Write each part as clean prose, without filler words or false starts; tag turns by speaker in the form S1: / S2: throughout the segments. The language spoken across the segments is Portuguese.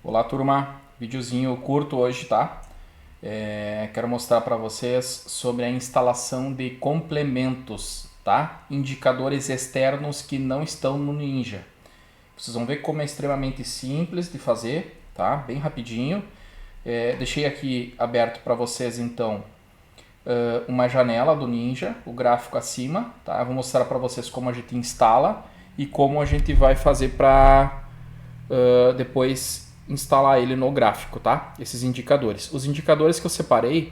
S1: Olá turma, videozinho curto hoje, tá? Quero mostrar para vocês sobre a instalação de complementos, tá? Indicadores externos que não estão no Ninja. Vocês vão ver como é extremamente simples de fazer, tá? Bem rapidinho. Deixei aqui aberto para vocês então uma janela do Ninja, o gráfico acima, tá? Eu vou mostrar para vocês como a gente instala e como a gente vai fazer para depois instalar ele no gráfico, tá? Esses indicadores. Os indicadores que eu separei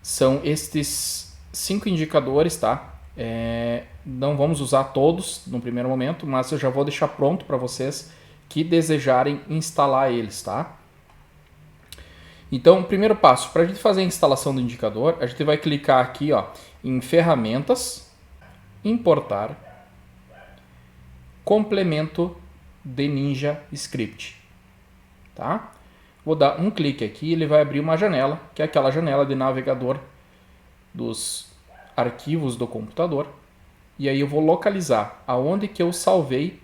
S1: são estes 5 indicadores, tá? Não vamos usar todos no primeiro momento, mas eu já vou deixar pronto para vocês que desejarem instalar eles, tá? Então, o primeiro passo, para a gente fazer a instalação do indicador, a gente vai clicar aqui ó, em ferramentas, importar, complemento de Ninja Script. Tá? Vou dar um clique aqui e ele vai abrir uma janela, que é aquela janela de navegador dos arquivos do computador. E aí eu vou localizar aonde que eu salvei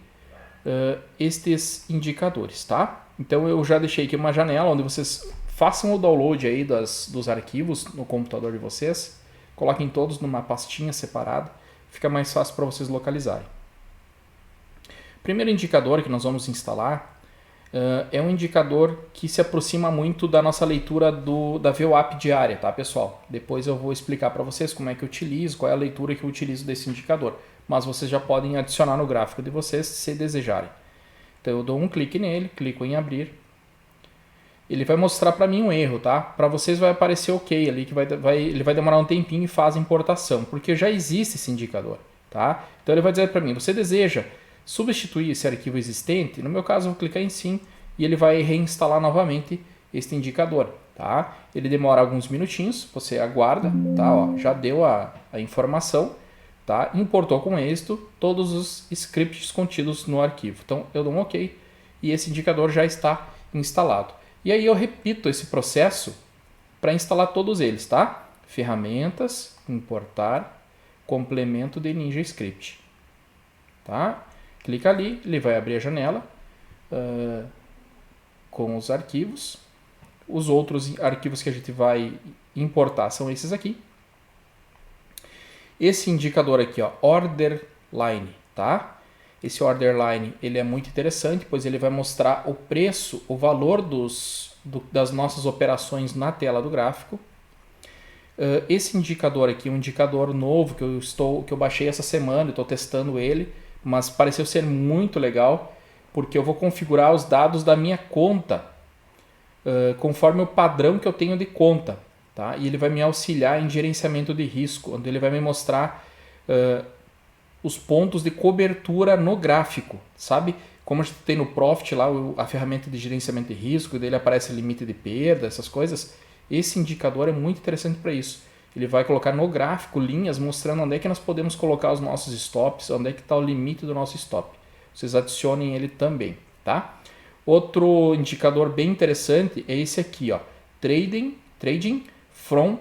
S1: estes indicadores, tá? Então eu já deixei aqui uma janela onde vocês façam o download aí dos arquivos no computador de vocês, coloquem todos numa pastinha separada, fica mais fácil para vocês localizarem. Primeiro indicador que nós vamos instalar é um indicador que se aproxima muito da nossa leitura da VWAP diária, tá pessoal? Depois eu vou explicar para vocês como é que eu utilizo, qual é a leitura que eu utilizo desse indicador. Mas vocês já podem adicionar no gráfico de vocês se desejarem. Então eu dou um clique nele, clico em abrir. Ele vai mostrar para mim um erro, tá? Para vocês vai aparecer ok ali, que ele vai demorar um tempinho e faz a importação, porque já existe esse indicador, tá? Então ele vai dizer para mim, você deseja substituir esse arquivo existente? No meu caso eu vou clicar em sim e ele vai reinstalar novamente este indicador, tá? Ele demora alguns minutinhos, você aguarda, tá? Ó, já deu a informação, tá? Importou com êxito todos os scripts contidos no arquivo. Então eu dou um ok e esse indicador já está instalado. E aí eu repito esse processo para instalar todos eles, tá? Ferramentas, importar, complemento de Ninja Script, tá? Clica ali, ele vai abrir a janela com os arquivos. Os outros arquivos que a gente vai importar são esses aqui. Esse indicador aqui, ó, order line, tá? Esse order line ele é muito interessante, pois ele vai mostrar o preço, o valor das nossas operações na tela do gráfico. Esse indicador aqui, um indicador novo que eu baixei essa semana, estou testando ele, mas pareceu ser muito legal, porque eu vou configurar os dados da minha conta conforme o padrão que eu tenho de conta, tá? E ele vai me auxiliar em gerenciamento de risco, onde ele vai me mostrar os pontos de cobertura no gráfico, sabe? Como a gente tem no Profit lá, a ferramenta de gerenciamento de risco, dele aparece limite de perda, essas coisas. Esse indicador é muito interessante para isso. Ele vai colocar no gráfico linhas mostrando onde é que nós podemos colocar os nossos stops, onde é que está o limite do nosso stop. Vocês adicionem ele também, tá? Outro indicador bem interessante é esse aqui, ó, Trading from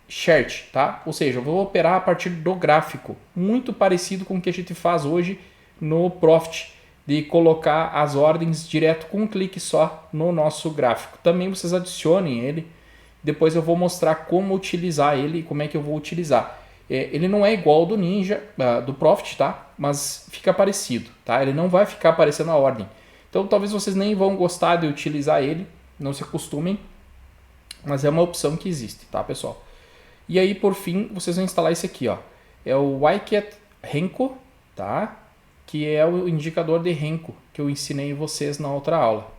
S1: Chart, tá? Ou seja, eu vou operar a partir do gráfico, muito parecido com o que a gente faz hoje no Profit, de colocar as ordens direto com um clique só no nosso gráfico. Também vocês adicionem ele, depois eu vou mostrar como utilizar ele e como é que eu vou utilizar. Ele não é igual ao do Ninja, do Profit, tá? Mas fica parecido, tá? Ele não vai ficar aparecendo a ordem. Então talvez vocês nem vão gostar de utilizar ele, não se acostumem, mas é uma opção que existe, tá pessoal? E aí por fim vocês vão instalar esse aqui, ó, é o Wicket Renko, tá? Que é o indicador de Renko que eu ensinei vocês na outra aula.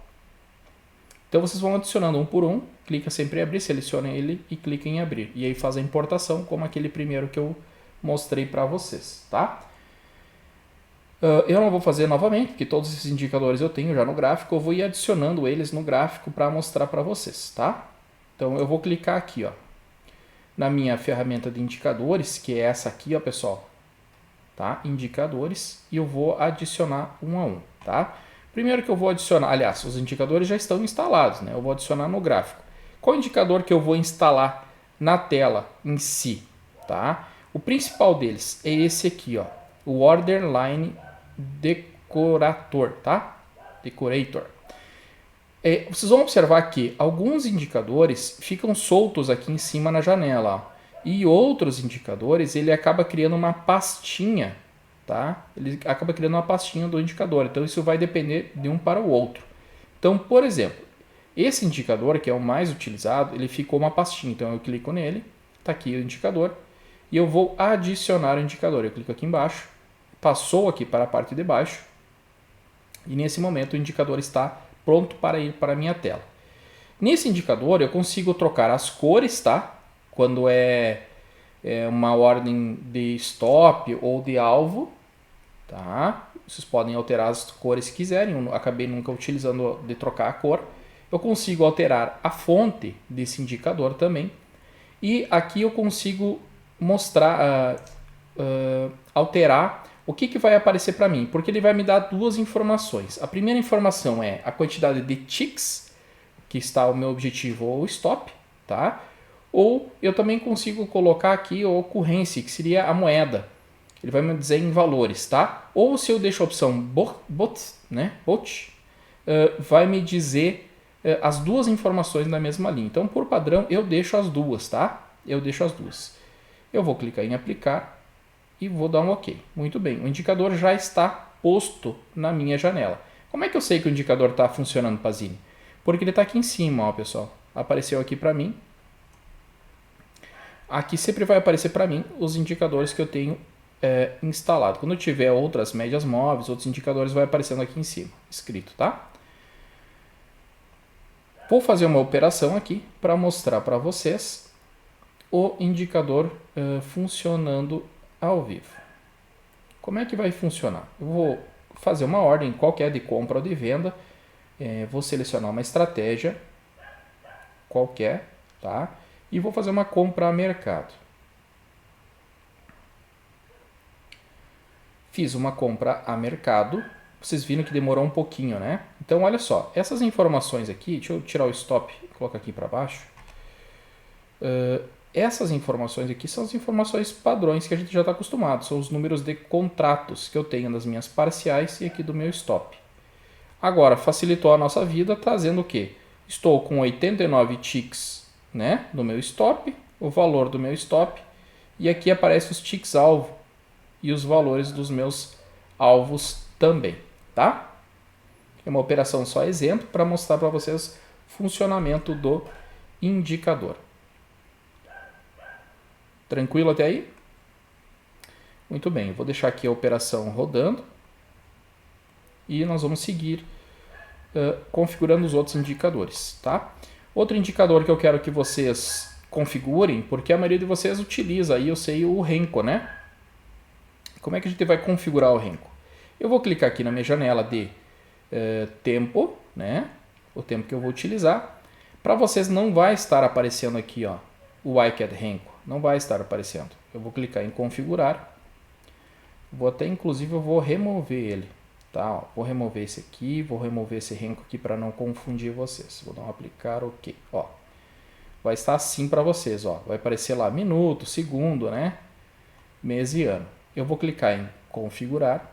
S1: Então vocês vão adicionando um por um, clica sempre em abrir, seleciona ele e clica em abrir. E aí faz a importação como aquele primeiro que eu mostrei para vocês, tá? Eu não vou fazer novamente, porque todos esses indicadores eu tenho já no gráfico, eu vou ir adicionando eles no gráfico para mostrar para vocês, tá? Então eu vou clicar aqui, ó, na minha ferramenta de indicadores, que é essa aqui, ó, pessoal, tá? Indicadores, e eu vou adicionar um a um, tá? Primeiro que eu vou adicionar, aliás, os indicadores já estão instalados, né? Eu vou adicionar no gráfico. Qual indicador que eu vou instalar na tela em si, tá? O principal deles é esse aqui, ó, o Order Line Decorator, tá? Decorator. Vocês vão observar que alguns indicadores ficam soltos aqui em cima na janela, ó. E outros indicadores ele acaba criando uma pastinha, tá? Ele acaba criando uma pastinha do indicador, então isso vai depender de um para o outro. Então, por exemplo, esse indicador que é o mais utilizado, ele ficou uma pastinha, então eu clico nele, tá aqui o indicador, e eu vou adicionar o indicador. Eu clico aqui embaixo, passou aqui para a parte de baixo, e nesse momento o indicador está pronto para ir para a minha tela. Nesse indicador eu consigo trocar as cores, tá? Quando é uma ordem de stop ou de alvo, tá? Vocês podem alterar as cores se quiserem, eu acabei nunca utilizando de trocar a cor. Eu consigo alterar a fonte desse indicador também. E aqui eu consigo mostrar, alterar o que vai aparecer para mim, porque ele vai me dar duas informações. A primeira informação é a quantidade de ticks, que está o meu objetivo ou stop, tá? Ou eu também consigo colocar aqui a ocorrência, que seria a moeda. Ele vai me dizer em valores, tá? Ou se eu deixo a opção bot, né? Bot, vai me dizer as duas informações na mesma linha. Então, por padrão, eu deixo as duas, tá? Eu deixo as duas. Eu vou clicar em aplicar e vou dar um OK. Muito bem, o indicador já está posto na minha janela. Como é que eu sei que o indicador está funcionando, Pazini? Porque ele está aqui em cima, ó, pessoal. Apareceu aqui para mim. Aqui sempre vai aparecer para mim os indicadores que eu tenho instalado. Quando eu tiver outras médias móveis, outros indicadores, vai aparecendo aqui em cima, escrito, tá? Vou fazer uma operação aqui para mostrar para vocês o indicador funcionando ao vivo. Como é que vai funcionar? Eu vou fazer uma ordem qualquer de compra ou de venda, vou selecionar uma estratégia qualquer, tá? E vou fazer uma compra a mercado. Fiz uma compra a mercado. Vocês viram que demorou um pouquinho, né? Então, olha só. Essas informações aqui, deixa eu tirar o stop e colocar aqui para baixo. Essas informações aqui são as informações padrões que a gente já está acostumado. São os números de contratos que eu tenho das minhas parciais e aqui do meu stop. Agora, facilitou a nossa vida trazendo o quê? Estou com 89 ticks, né, no meu stop, o valor do meu stop, e aqui aparece os ticks alvo e os valores dos meus alvos também, tá? É uma operação só exemplo para mostrar para vocês o funcionamento do indicador. Tranquilo até aí? Muito bem, eu vou deixar aqui a operação rodando e nós vamos seguir configurando os outros indicadores, tá? Outro indicador que eu quero que vocês configurem, porque a maioria de vocês utiliza aí, eu sei, o Renko, né? Como é que a gente vai configurar o Renko? Eu vou clicar aqui na minha janela de tempo, né? O tempo que eu vou utilizar. Para vocês não vai estar aparecendo aqui, ó, o iCAD Renko, não vai estar aparecendo. Eu vou clicar em configurar. Vou até, inclusive, eu vou remover ele. Tá, ó, vou remover esse aqui, vou remover esse Renko aqui para não confundir vocês. Vou dar um aplicar, OK. Ó, vai estar assim para vocês, ó. Vai aparecer lá minuto, segundo, né? Mês e ano. Eu vou clicar em configurar.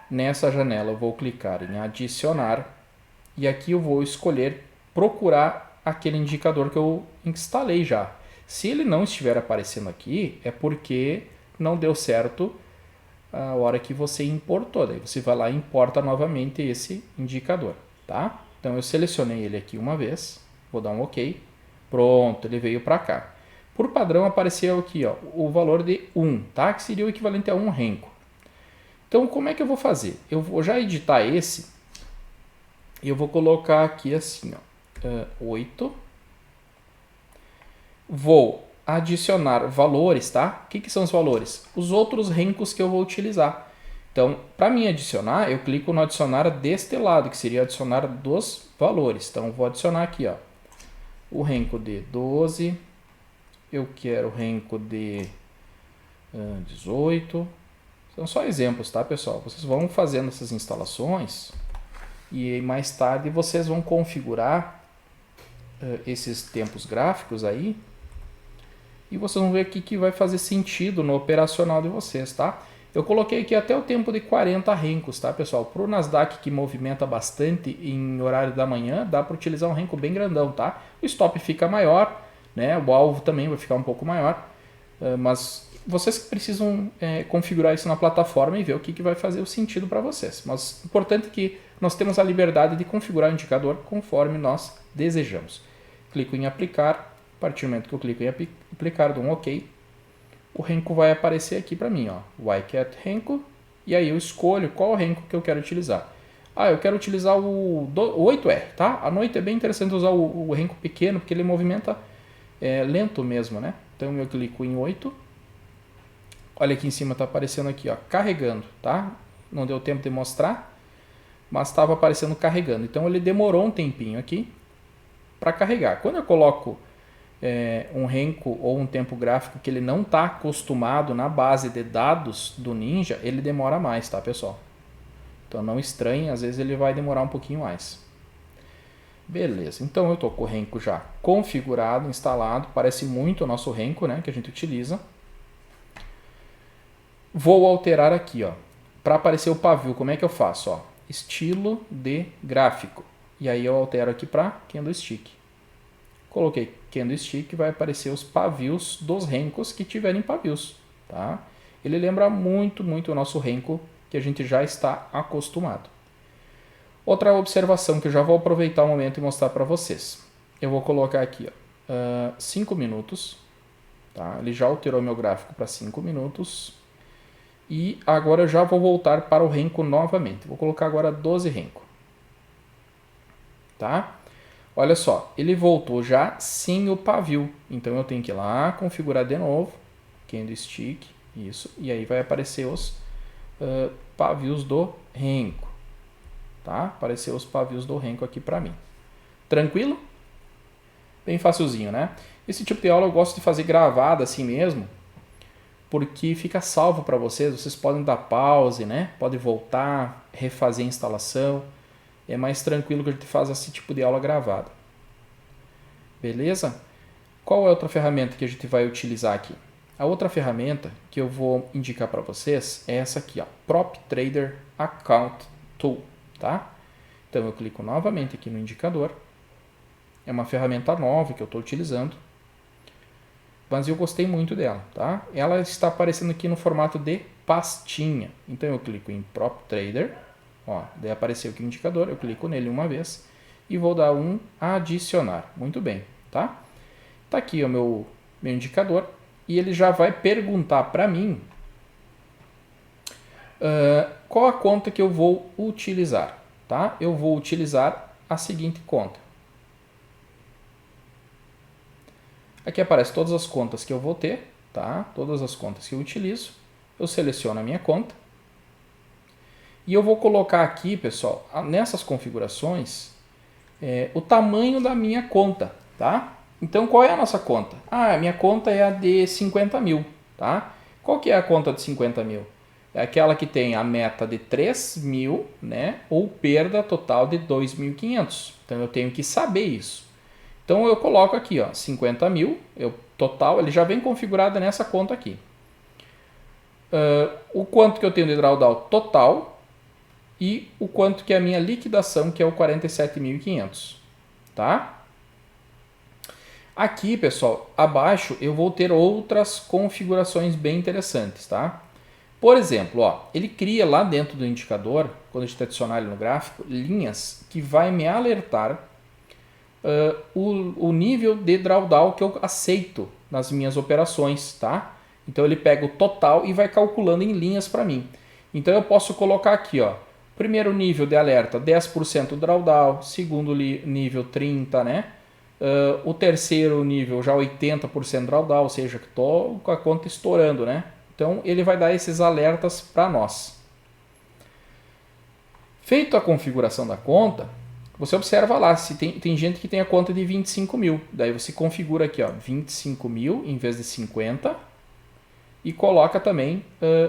S1: Nessa janela eu vou clicar em adicionar e aqui eu vou escolher procurar aquele indicador que eu instalei já. Se ele não estiver aparecendo aqui, é porque não deu certo a hora que você importou. Daí você vai lá e importa novamente esse indicador, tá? Então eu selecionei ele aqui uma vez, vou dar um OK. Pronto, ele veio para cá. Por padrão apareceu aqui, ó, o valor de 1, tá? Que seria o equivalente a 1 Renko. Então como é que eu vou fazer? Eu vou já editar esse e eu vou colocar aqui assim, ó, 8. Vou adicionar valores, tá? O que são os valores? Os outros Renkos que eu vou utilizar. Então, para mim adicionar, eu clico no adicionar deste lado, que seria adicionar dos valores. Então, vou adicionar aqui, ó, o Renko de 12, eu quero o Renko de 18. São só exemplos, tá, pessoal? Vocês vão fazendo essas instalações e mais tarde vocês vão configurar esses tempos gráficos aí. E vocês vão ver aqui que vai fazer sentido no operacional de vocês, tá? Eu coloquei aqui até o tempo de 40 rencos, tá, pessoal? Para o Nasdaq, que movimenta bastante em horário da manhã, dá para utilizar um renco bem grandão, tá? O stop fica maior, né? O alvo também vai ficar um pouco maior, mas vocês precisam configurar isso na plataforma e ver o que vai fazer o sentido para vocês. Mas importante que nós temos a liberdade de configurar o indicador conforme nós desejamos. Clico em aplicar, a partir do momento que eu clico em aplicar, dou um OK, o renco vai aparecer aqui para mim, ó, YCAT renco, e aí eu escolho qual renco que eu quero utilizar. Eu quero utilizar o 8R, tá? À noite é bem interessante usar o renco pequeno, porque ele movimenta lento mesmo, né? Então eu clico em 8. Olha aqui em cima, tá aparecendo aqui, ó, carregando, tá? Não deu tempo de mostrar, mas estava aparecendo carregando. Então ele demorou um tempinho aqui para carregar. Quando eu coloco um renco ou um tempo gráfico que ele não está acostumado na base de dados do Ninja, ele demora mais, tá, pessoal? Então não estranhe, às vezes ele vai demorar um pouquinho mais. Beleza, então eu estou com o renco já configurado, instalado, parece muito o nosso renco, né, que a gente utiliza. Vou alterar aqui, ó, para aparecer o pavio. Como é que eu faço? Ó, estilo de gráfico, e aí eu altero aqui para candlestick. Coloquei candlestick, vai aparecer os pavios dos rencos que tiverem pavios, tá? Ele lembra muito o nosso renco que a gente já está acostumado. Outra observação que eu já vou aproveitar o momento e mostrar para vocês. Eu vou colocar aqui 5 minutos, tá? Ele já alterou meu gráfico para 5 minutos. E agora eu já vou voltar para o renco novamente. Vou colocar agora 12 renco, tá? Olha só, ele voltou já sem o pavio. Então eu tenho que ir lá, configurar de novo, candlestick, isso, e aí vai aparecer os pavios do renco, tá? Apareceu os pavios do renco aqui para mim. Tranquilo? Bem facilzinho, né? Esse tipo de aula eu gosto de fazer gravada assim mesmo, porque fica salvo para vocês. Vocês podem dar pause, né? Podem voltar, refazer a instalação. É mais tranquilo que a gente faz esse tipo de aula gravada. Beleza? Qual é a outra ferramenta que a gente vai utilizar aqui? A outra ferramenta que eu vou indicar para vocês é essa aqui, ó, Prop Trader Account Tool, tá? Então eu clico novamente aqui no indicador. É uma ferramenta nova que eu estou utilizando, mas eu gostei muito dela, tá? Ela está aparecendo aqui no formato de pastinha. Então eu clico em Prop Trader. Ó, daí apareceu aqui o indicador, eu clico nele uma vez e vou dar um adicionar. Muito bem, tá? Tá aqui o meu indicador e ele já vai perguntar para mim qual a conta que eu vou utilizar, tá? Eu vou utilizar a seguinte conta. Aqui aparece todas as contas que eu vou ter, tá? Todas as contas que eu utilizo. Eu seleciono a minha conta. E eu vou colocar aqui, pessoal, nessas configurações, o tamanho da minha conta, tá? Então, qual é a nossa conta? A minha conta é a de 50 mil, tá? Qual que é a conta de 50 mil? É aquela que tem a meta de 3 mil, né? Ou perda total de 2.500. Então, eu tenho que saber isso. Então, eu coloco aqui, ó, 50 mil, total, ele já vem configurado nessa conta aqui. O quanto que eu tenho de drawdown total e o quanto que é a minha liquidação, que é o 47.500, tá? Aqui, pessoal, abaixo eu vou ter outras configurações bem interessantes, tá? Por exemplo, ó, ele cria lá dentro do indicador, quando a gente adicionar ele no gráfico, linhas que vai me alertar o nível de drawdown que eu aceito nas minhas operações, tá? Então ele pega o total e vai calculando em linhas para mim. Então eu posso colocar aqui, ó, primeiro nível de alerta 10% drawdown, segundo nível 30%, né? O terceiro nível já 80% drawdown, ou seja, que estou com a conta estourando, né? Então ele vai dar esses alertas para nós. Feito a configuração da conta, você observa lá, se tem gente que tem a conta de 25 mil. Daí você configura aqui, ó, 25 mil em vez de 50 e coloca também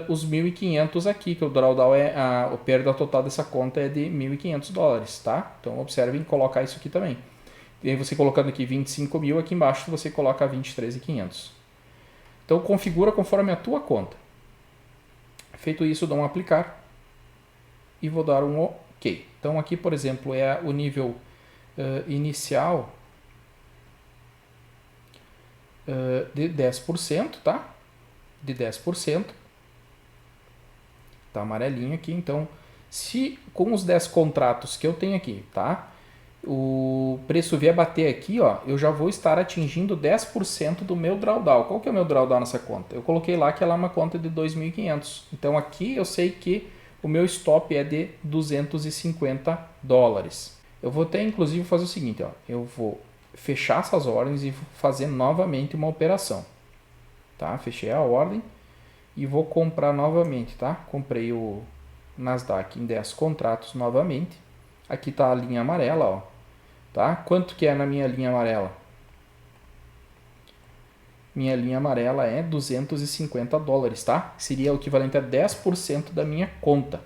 S1: os 1.500 aqui, que o drawdown a perda total dessa conta é de $1.500, tá? Então observem colocar isso aqui também. E aí você colocando aqui 25 mil, aqui embaixo você coloca 23.500. Então configura conforme a tua conta. Feito isso, dou um aplicar e vou dar um OK. Então aqui, por exemplo, é o nível inicial de 10%, tá? De 10%. Tá amarelinho aqui, então se com os 10 contratos que eu tenho aqui, tá? O preço vier bater aqui, ó, eu já vou estar atingindo 10% do meu drawdown. Qual que é o meu drawdown nessa conta? Eu coloquei lá que ela é uma conta de 2.500. Então aqui eu sei que o meu stop é de $250. Eu vou até inclusive fazer o seguinte, ó, eu vou fechar essas ordens e fazer novamente uma operação. Tá? Fechei a ordem e vou comprar novamente, tá? Comprei o Nasdaq em 10 contratos novamente. Aqui tá a linha amarela, ó. Tá? Quanto que é na minha linha amarela? Minha linha amarela é $250, tá? Seria o equivalente a 10% da minha conta.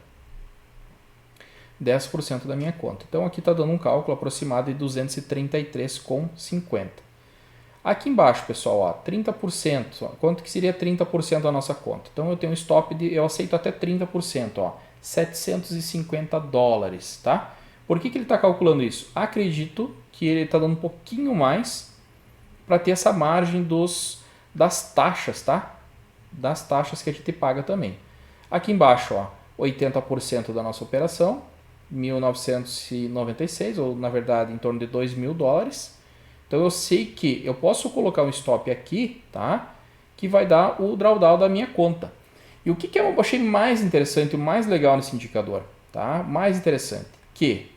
S1: 10% da minha conta. Então aqui está dando um cálculo aproximado de 233,50. Aqui embaixo, pessoal, ó, 30%. Ó, quanto que seria 30% da nossa conta? Então eu tenho um stop de, eu aceito até 30%, ó, $750, tá? Por que ele está calculando isso? Acredito que ele está dando um pouquinho mais para ter essa margem das taxas, tá? Das taxas que a gente paga também. Aqui embaixo, ó, 80% da nossa operação, 1.996, ou na verdade em torno de $2.000. Então eu sei que eu posso colocar um stop aqui, tá? Que vai dar o drawdown da minha conta. E o que eu achei mais interessante, o mais legal nesse indicador, tá? Mais interessante, que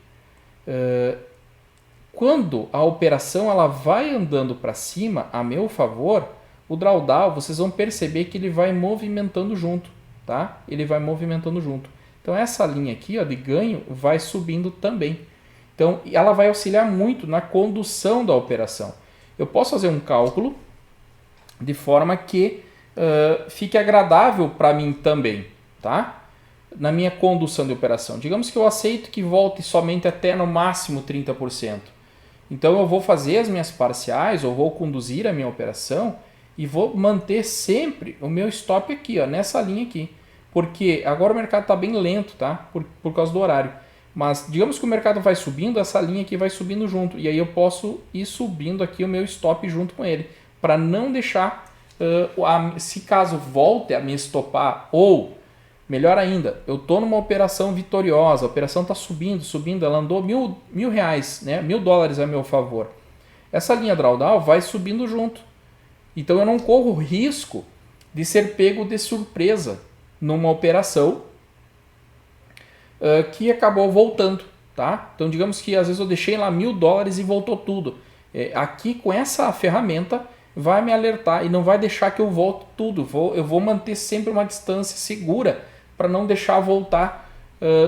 S1: quando a operação ela vai andando para cima a meu favor, o drawdown vocês vão perceber que ele vai movimentando junto, tá? Ele vai movimentando junto. Então essa linha aqui, ó, de ganho vai subindo também. Então ela vai auxiliar muito na condução da operação. Eu posso fazer um cálculo de forma que fique agradável para mim também, tá? Na minha condução de operação. Digamos que eu aceito que volte somente até no máximo 30%. Então eu vou fazer as minhas parciais, ou vou conduzir a minha operação e vou manter sempre o meu stop aqui, ó, nessa linha aqui. Porque agora o mercado está bem lento, tá? Por causa do horário. Mas digamos que o mercado vai subindo, essa linha aqui vai subindo junto. E aí eu posso ir subindo aqui o meu stop junto com ele. Para não deixar, se caso volte a me estopar, ou melhor ainda, eu estou numa operação vitoriosa, a operação está subindo, ela andou mil reais, né? $1.000 a meu favor. Essa linha drawdown vai subindo junto. Então eu não corro risco de ser pego de surpresa numa operação que acabou voltando, tá? Então digamos que às vezes eu deixei lá $1.000 e voltou tudo. Aqui com essa ferramenta vai me alertar e não vai deixar que eu volte tudo. Eu vou manter sempre uma distância segura para não deixar voltar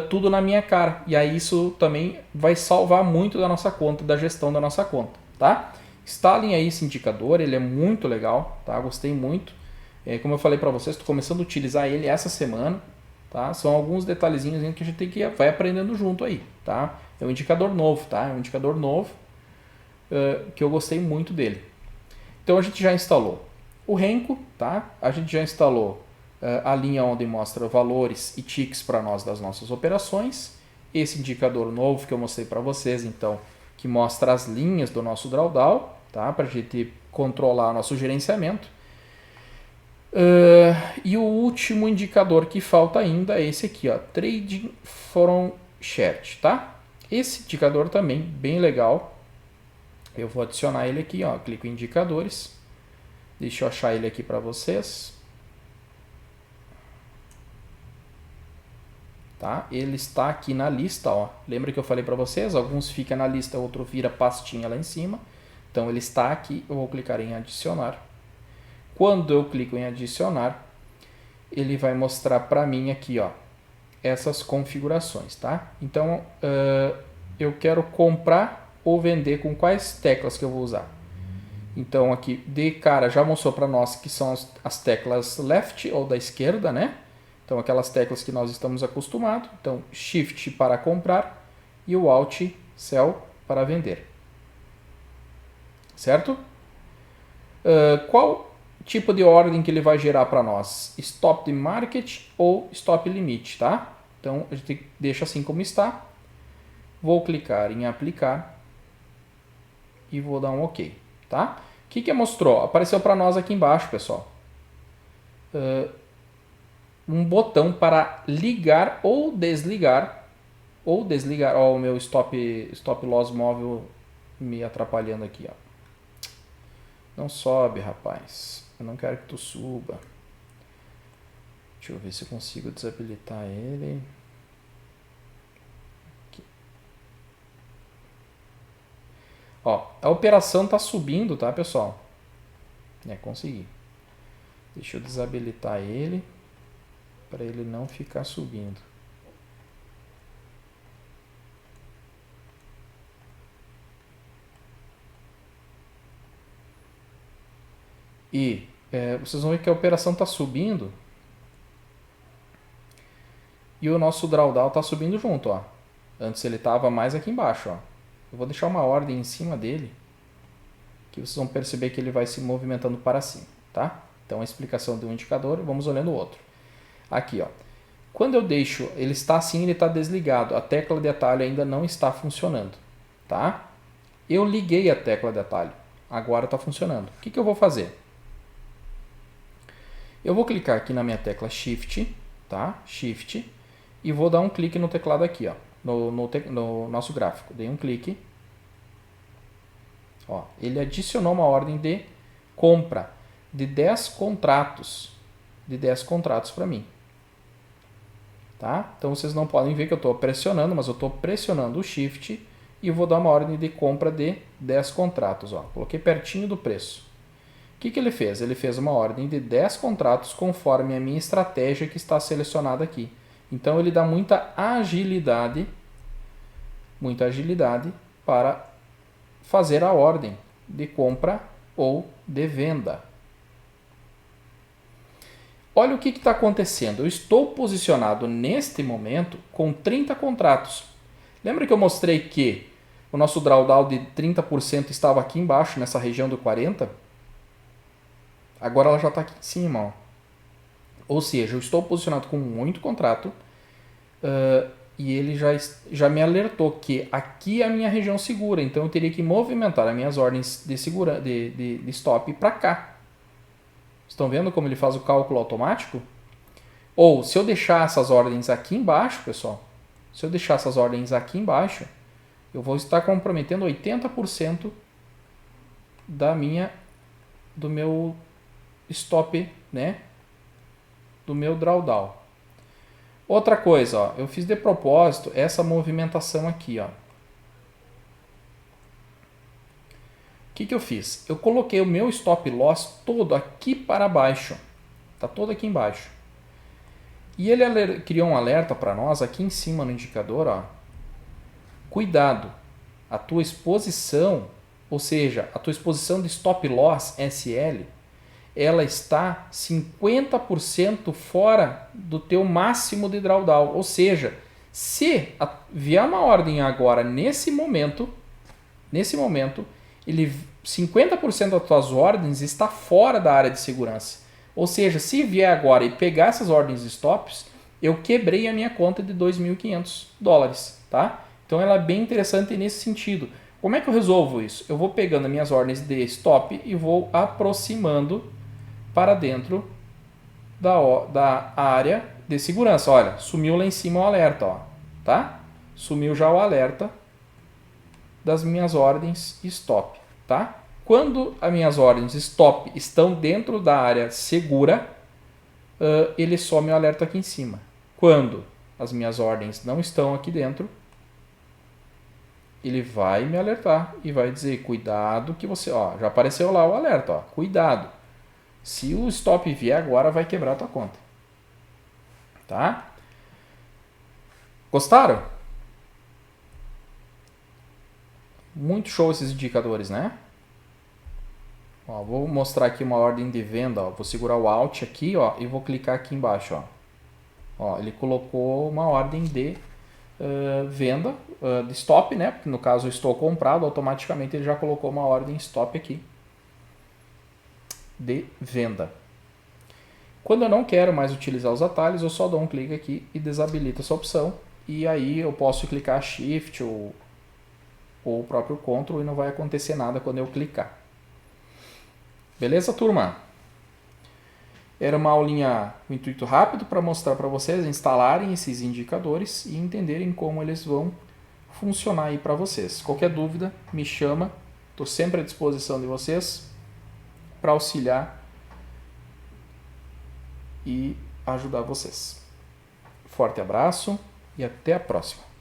S1: tudo na minha cara. E aí isso também vai salvar muito da nossa conta, da gestão da nossa conta, tá? Instalem aí esse indicador, ele é muito legal, tá? Gostei muito. Como eu falei para vocês, estou começando a utilizar ele essa semana, tá? São alguns detalhezinhos que a gente vai aprendendo junto aí, tá? É um indicador novo, tá? É um indicador novo que eu gostei muito dele. Então a gente já instalou o Renko, tá? A gente já instalou a linha onde mostra valores e ticks para nós das nossas operações. Esse indicador novo que eu mostrei para vocês, então, que mostra as linhas do nosso drawdown, tá? Para a gente controlar nosso gerenciamento. E o último indicador que falta ainda é esse aqui, ó, Trading from Chart, tá? Esse indicador também bem legal. Eu vou adicionar ele aqui, ó, clico em indicadores. Deixa eu achar ele aqui para vocês. Tá? Ele está aqui na lista, ó. Lembra que eu falei para vocês? Alguns ficam na lista, outro vira pastinha lá em cima. Então ele está aqui, eu vou clicar em adicionar. Quando eu clico em adicionar, ele vai mostrar para mim aqui, ó, essas configurações, tá? Então eu quero comprar ou vender com quais teclas que eu vou usar. Então aqui de cara já mostrou para nós que são as teclas left ou da esquerda, né? Então aquelas teclas que nós estamos acostumados. Então Shift para comprar e o Alt Sell para vender. Certo? tipo de ordem que ele vai gerar para nós? Stop the market ou stop limit, tá? Então a gente deixa assim como está. Vou clicar em aplicar e vou dar um OK, tá? O que mostrou? Apareceu para nós aqui embaixo, pessoal. Um botão para ligar ou desligar. Ó, o meu stop loss móvel me atrapalhando aqui, ó. Não sobe, rapaz. Eu não quero que tu suba. Deixa eu ver se eu consigo desabilitar ele. Aqui. Ó, a operação tá subindo, tá, pessoal? Consegui. Deixa eu desabilitar ele para ele não ficar subindo. E vocês vão ver que a operação está subindo e o nosso drawdown está subindo junto, ó. Antes ele estava mais aqui embaixo, ó. Eu vou deixar uma ordem em cima dele que vocês vão perceber que ele vai se movimentando para cima, tá? Então a explicação de um indicador, vamos olhando o outro. Aqui, ó. Quando eu deixo, ele está assim, ele está desligado. A tecla de atalho ainda não está funcionando, tá? Eu liguei a tecla de atalho. Agora está funcionando. O que eu vou fazer? Eu vou clicar aqui na minha tecla Shift, tá? Shift. E vou dar um clique no teclado aqui, ó. No nosso gráfico. Dei um clique. Ó, ele adicionou uma ordem de compra de 10 contratos. De 10 contratos para mim. Tá? Então vocês não podem ver que eu estou pressionando, mas eu estou pressionando o Shift e vou dar uma ordem de compra de 10 contratos. Ó. Coloquei pertinho do preço. O que ele fez? Ele fez uma ordem de 10 contratos conforme a minha estratégia que está selecionada aqui. Então ele dá muita agilidade para fazer a ordem de compra ou de venda. Olha o que está acontecendo. Eu estou posicionado neste momento com 30 contratos. Lembra que eu mostrei que o nosso drawdown de 30% estava aqui embaixo, nessa região do 40%? Agora ela já está aqui em cima. Ó. Ou seja, eu estou posicionado com muito contrato e ele já me alertou que aqui é a minha região segura. Então eu teria que movimentar as minhas ordens de stop para cá. Estão vendo como ele faz o cálculo automático? Ou, se eu deixar essas ordens aqui embaixo, pessoal, eu vou estar comprometendo 80% do meu stop, né? Do meu drawdown. Outra coisa, ó, eu fiz de propósito essa movimentação aqui, ó. O que eu fiz? Eu coloquei o meu stop loss todo aqui para baixo. Está todo aqui embaixo. E ele criou um alerta para nós aqui em cima no indicador. Ó. Cuidado, a tua exposição, ou seja, a tua exposição de stop loss SL, ela está 50% fora do teu máximo de drawdown. Ou seja, se vier uma ordem agora nesse momento, 50% das tuas ordens está fora da área de segurança. Ou seja, se vier agora e pegar essas ordens stops, eu quebrei a minha conta de $2.500, tá? Então ela é bem interessante nesse sentido. Como é que eu resolvo isso? Eu vou pegando as minhas ordens de stop e vou aproximando para dentro da área de segurança. Olha, sumiu lá em cima o alerta, ó, tá? Sumiu já o alerta das minhas ordens stop, tá? Quando as minhas ordens stop estão dentro da área segura, ele some o alerta aqui em cima. Quando as minhas ordens não estão aqui dentro, ele vai me alertar e vai dizer, cuidado que você... Ó, já apareceu lá o alerta, ó, cuidado. Se o stop vier agora, vai quebrar a tua conta. Tá? Gostaram? Muito show esses indicadores, né? Ó, vou mostrar aqui uma ordem de venda. Ó. Vou segurar o Alt aqui, ó, e vou clicar aqui embaixo. Ó. Ó, ele colocou uma ordem de venda, de stop, né? Porque no caso eu estou comprado, automaticamente ele já colocou uma ordem stop aqui. de venda. Quando eu não quero mais utilizar os atalhos, eu só dou um clique aqui e desabilito essa opção. E aí eu posso clicar Shift ou o próprio Ctrl e não vai acontecer nada quando eu clicar. Beleza, turma? Era uma aulinha com intuito rápido para mostrar para vocês instalarem esses indicadores e entenderem como eles vão funcionar aí para vocês. Qualquer dúvida, me chama. Estou sempre à disposição de vocês para auxiliar e ajudar vocês. Forte abraço e até a próxima.